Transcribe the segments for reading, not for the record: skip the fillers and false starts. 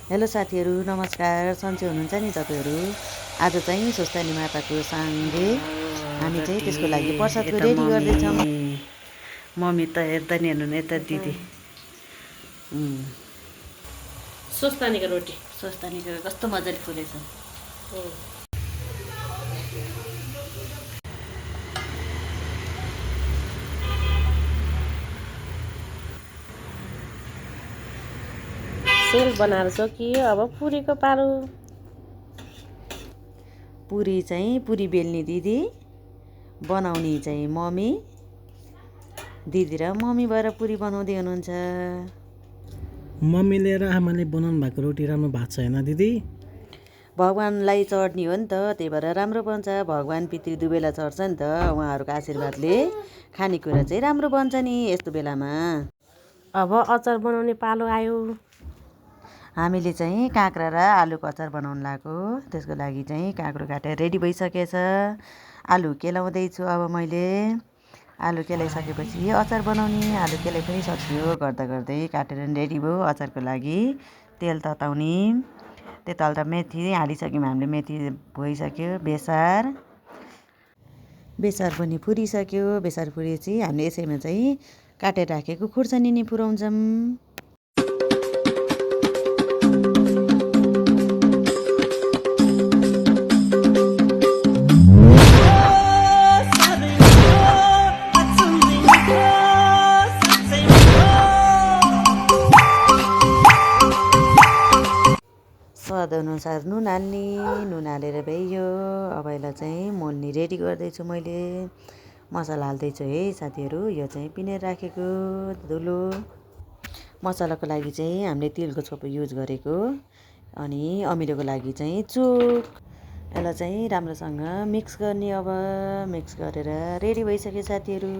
Hello साथीहरू, नमस्कार। सन्चै हुनुहुन्छ नि तपाईँहरू? आज चाहिँ स्वस्थानी माताको सँगै हामी चाहिँ त्यसको लागि प्रसादको रेडी गर्दैछौँ। मम्मी त हेर्दा नि हेर्नु यता दिदी स्वस्थानीको रोटी स्वस्थानीको कस्तो मजाले फुलेछ। सेल बनाएर सकियो। अब पुरीको पालो। पुरी चाहिँ पुरी बेल्ने दिदी, बनाउने चाहिँ मम्मी। दिदी र मम्मी भएर पुरी बनाउँदै हुनुहुन्छ। मम्मीले र आमाले बनाउनु भएको रोटी राम्रो भएको छ होइन दिदी? भगवान्लाई चढ्ने हो नि त, त्यही भएर राम्रो बन्छ। भगवान् पितृ दुबेला चढ्छ नि त, उहाँहरूको आशीर्वादले खानेकुरा चाहिँ राम्रो बन्छ नि यस्तो बेलामा। अब अचार बनाउने पालो आयो। हामीले चाहिँ काँक्रा र आलुको अचार बनाउनु लाग्यो। त्यसको लागि चाहिँ काँक्रो काटेर रेडी भइसकेछ। आलु केलाउँदैछु अब मैले। आलु केलाइसकेपछि अचार बनाउने। आलु केलाइ पनि सकियो, गर्दा गर्दै काटेर रेडी भयो अचारको लागि। तेल तताउने, त्यो तल्दा मेथी हालिसक्यौँ हामीले। मेथी भइसक्यो। बेसार पनि फुरिसक्यो। बेसार फुरेपछि हामीले यसैमा चाहिँ काटेर राखेको खुर्सानी नि पुऱ्याउँछौँ। स्वादअनुसार नुन हाल्ने। नुन हालेर भइयो। अब यसलाई चाहिँ मोल्ने रेडी गर्दैछु मैले। मसला हाल्दैछु है साथीहरू। यो चाहिँ पिनेर राखेको धुलो। मसलाको लागि चाहिँ हामीले तिलको छोपो युज गरेको। अनि अमिलोको लागि चाहिँ चोक। यसलाई चाहिँ राम्रोसँग मिक्स गर्ने। अब मिक्स गरेर रेडी भइसक्यो साथीहरू।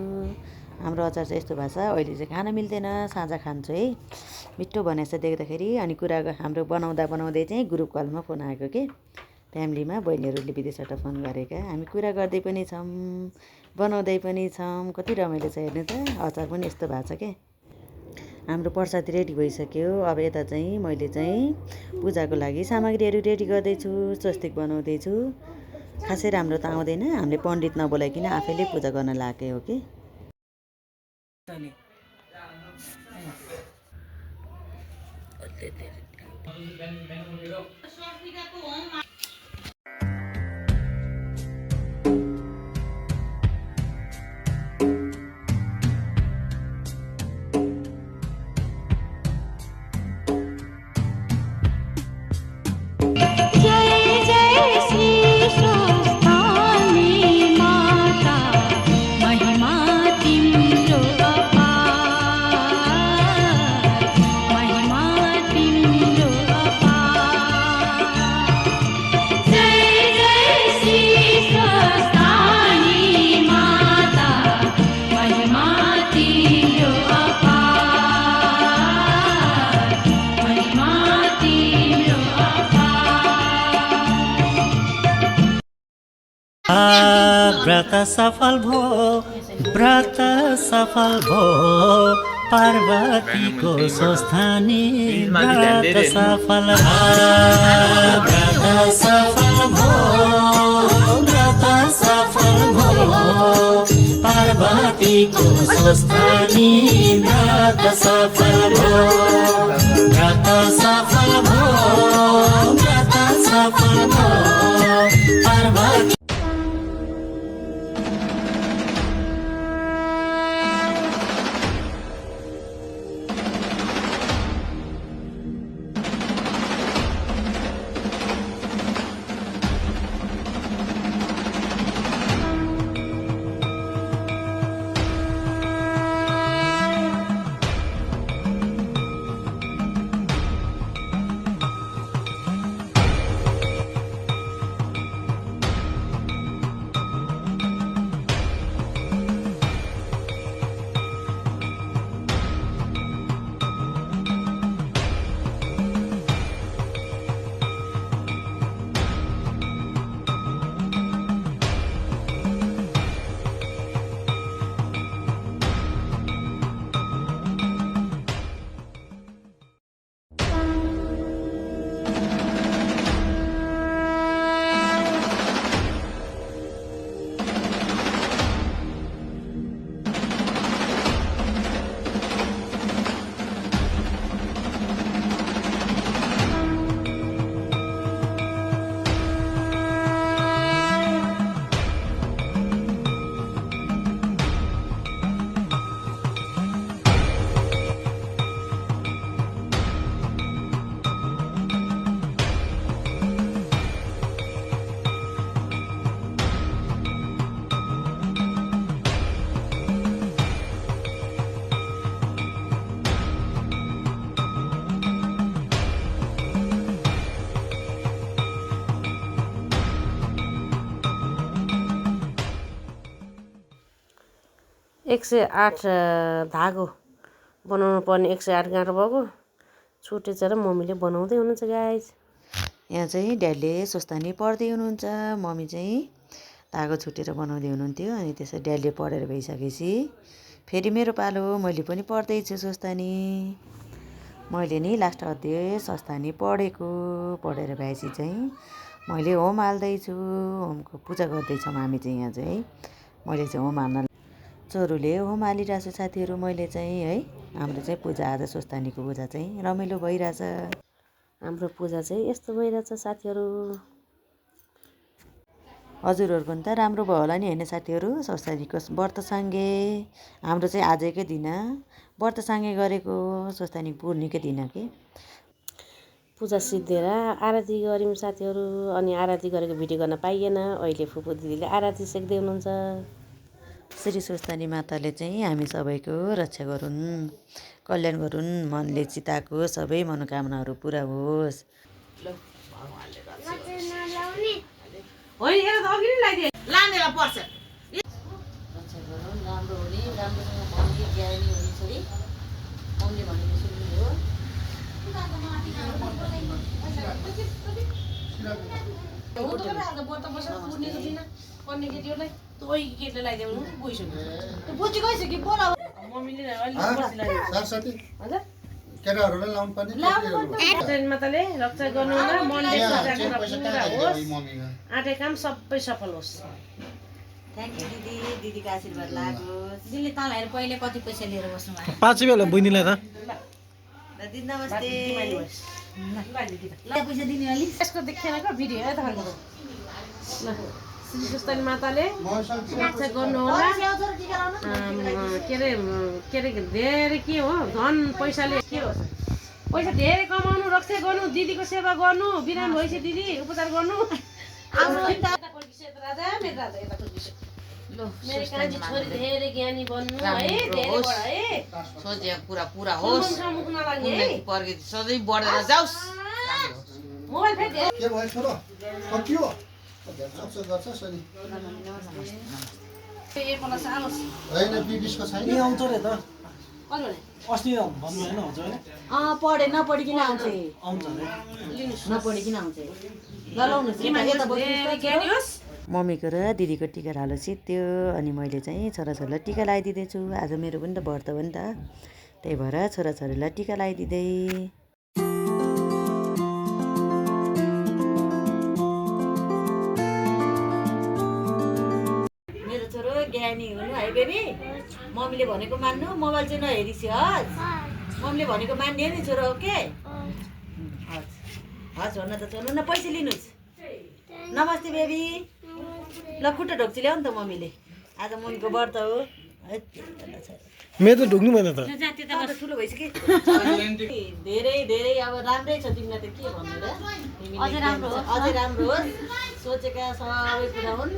हाम्रो अचार चाहिँ यस्तो भएको छ। अहिले चाहिँ खान मिल्दैन, साँझ खान्छु है। मिठो बनाएछ देख्दाखेरि। अनि कुरा हाम्रो बनाउँदै चाहिँ ग्रुप कलमा फोन आएको के, फ्यामिलीमा बहिनीहरूले विदेशबाट फोन गरेका। हामी कुरा गर्दै पनि छौँ, बनाउँदै पनि छौँ। कति रमाइलो छ हेर्नु त। अचार पनि यस्तो भएको छ के। हाम्रो प्रसाद रेडी भइसक्यो। अब यता चाहिँ मैले चाहिँ पूजाको लागि सामग्रीहरू रेडी गर्दैछु। स्वस्तिक बनाउँदैछु। खासै राम्रो त आउँदैन, हामीले पण्डित नबोलाइकन आफैले पूजा गर्न लागेको हो कि। व्रत सफल भो, व्रत सफल भो, पार्वतीको स्वस्थानी व्रत सफल भो, व्रत सफल भो, व्रत सफल भो, पार्वतीको स्वस्थानी व्रत सफल भो, व्रत सफल भो, व्रत सफल भो, पार्वती। 108 धागो बनाउनु पर्ने 108 गाँठो भएको छुटेछ र मम्मीले बनाउँदै हुनुहुन्छ गाइज। यहाँ चाहिँ ड्याडीले सोस्तानी पढ्दै हुनुहुन्छ, मम्मी चाहिँ धागो छुटेर बनाउँदै हुनुहुन्थ्यो। अनि त्यसै ड्याडीले पढेर भइसकेपछि फेरि मेरो पालो, मैले पनि पढ्दैछु सोस्तानी। मैले नि लास्ट अध्याय सोस्तानी पढेर भएपछि चाहिँ मैले होम हाल्दैछु। होमको पूजा गर्दैछौँ हामी चाहिँ यहाँ चाहिँ। मैले चाहिँ होम हाल्न चोरूले होम हालिरहेको छु साथीहरू। मैले चाहिँ है हाम्रो चाहिँ पूजा आज सोस्तानीको पूजा चाहिँ रमाइलो भइरहेछ। हाम्रो पूजा चाहिँ यस्तो भइरहेछ साथीहरू। हजुरहरूको नि त राम्रो भयो होला नि होइन साथीहरू, सोस्तानीको व्रतसँगै। हाम्रो चाहिँ आजकै दिन व्रतसँगै गरेको सोस्तानी पूर्णिकै दिन के पूजा सिद्धिएर आरती गऱ्यौँ साथीहरू। अनि आरती गरेको भिडियो गर्न पाइएन। अहिले फुपू दिदीले आरती सेक्दै हुनुहुन्छ। श्री सोस्तानी माताले चाहिँ हामी सबैको रक्षा गरून्, कल्याण गरून्, मनले चिताएको सबै मनोकामनाहरू पुरा होस्। लानेलाई पर्छ। रक्षा गरून्, राम्रो हुने, राम्रोसँग भन्ने, ज्ञानी हुने छोरी। मम्मीले भनेको सुन्नु हो। केटाहरूलाई लाउनु पर्ने माताले रक्षा गर्नु होला, मनले सोचेको पुरा होस्, आँटे काम सबै सफल होस्। थ्याङ्क यू दिदी, दिदीको आशीर्वाद लागोस्। दिदीले तँलाई हेर पहिले कति पैसा लिएर बस्नु भयो। 5 बेला बुझ्नेलाई त दिदी नमस्ते। पैसा दिने अलि यसको देखेन क्या भिडियो ल श्री सोस्तानी माताले रक्षा गर्नु होला। के अरे धेरै के हो, धन पैसाले के हो, पैसा धेरै कमाउनु, रक्षा गर्नु, दिदीको सेवा गर्नु, बिरामी भएपछि दिदी उपचार गर्नु। मेरो कान्छी छोरी धेरै ज्ञानी बन्नु है, धेरै बडा है, सोचेको कुरा पुरा होस्, मुख नलाग्ने है, प्रगति सधैँ बढेर जाओस्। मोबाइल फेरि के भयो छोरो सकियो गर्छ सरी होइन बिबिसको छैन आउँछ रे त कति भने अस्ति भन्नु होइन आउँछ होइन पढे नपढिकन आउँछ, आउँछ रे नपढिकन आउँछ। ल लाउनुहोस् धेरै ज्ञानी होस्। मम्मीको र दिदीको टिका हालो सित्यो। अनि मैले चाहिँ छोराछोरीलाई टिका लगाइदिँदैछु। आज मेरो पनि त व्रत हो नि त, त्यही भएर छोराछोरीलाई टिका लगाइदिँदै। मेरो छोरो ज्ञानी हुनु है बेबी, मम्मीले भनेको मान्नु, मोबाइल चाहिँ नहेरिसियोस्। मम्मीले भनेको मान्ने नि छोरो, ओके? हस् छोड्न त छोड्नु न, पैसा लिनुहोस्। नमस्ते बेबी। ल खुट्टा ढोक्ची ल्याउ नि त मम्मीले, आज मम्मीको व्रत हो। मेरो त ढुक्नु भएन त ठुलो भइसक्यो। धेरै धेरै अब राम्रै छ तिमीलाई त के भन्नु र, अझै राम्रो होस्, अझै राम्रो होस्, सोचेका सबै पुरा हुन्।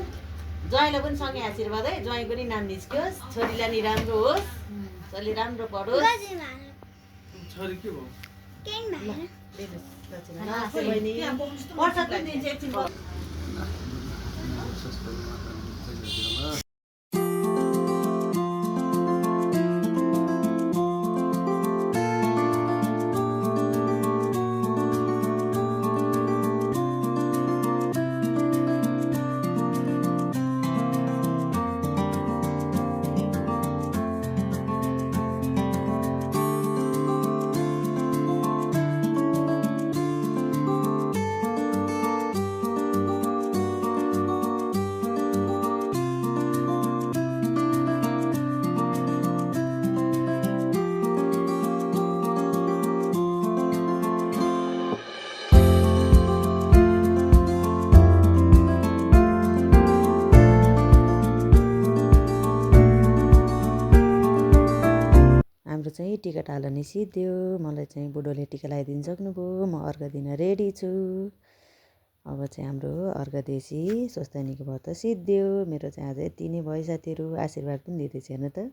ज्वाइँलाई पनि सँगै आशीर्वाद है, ज्वाइँ पनि नाम निस्कियोस्, छोरीलाई नि राम्रो होस्, छोरीले राम्रो पढोस्। नमस्ते बहिनी, प्रसाद पनि दिन्छ एकछिन। हाम्रो चाहिँ टिका टाल्ने सिद्धियो मलाई चाहिँ बुढोले टिका लगाइदिनु सक्नुभयो म अर्घ दिन रेडी छु अब चाहिँ हाम्रो अर्घ देशी स्वस्तिनीको व्रत सिद्धियो मेरो चाहिँ आज यति नै भयो साथीहरू आशीर्वाद पनि दिँदैछ हेर्नु त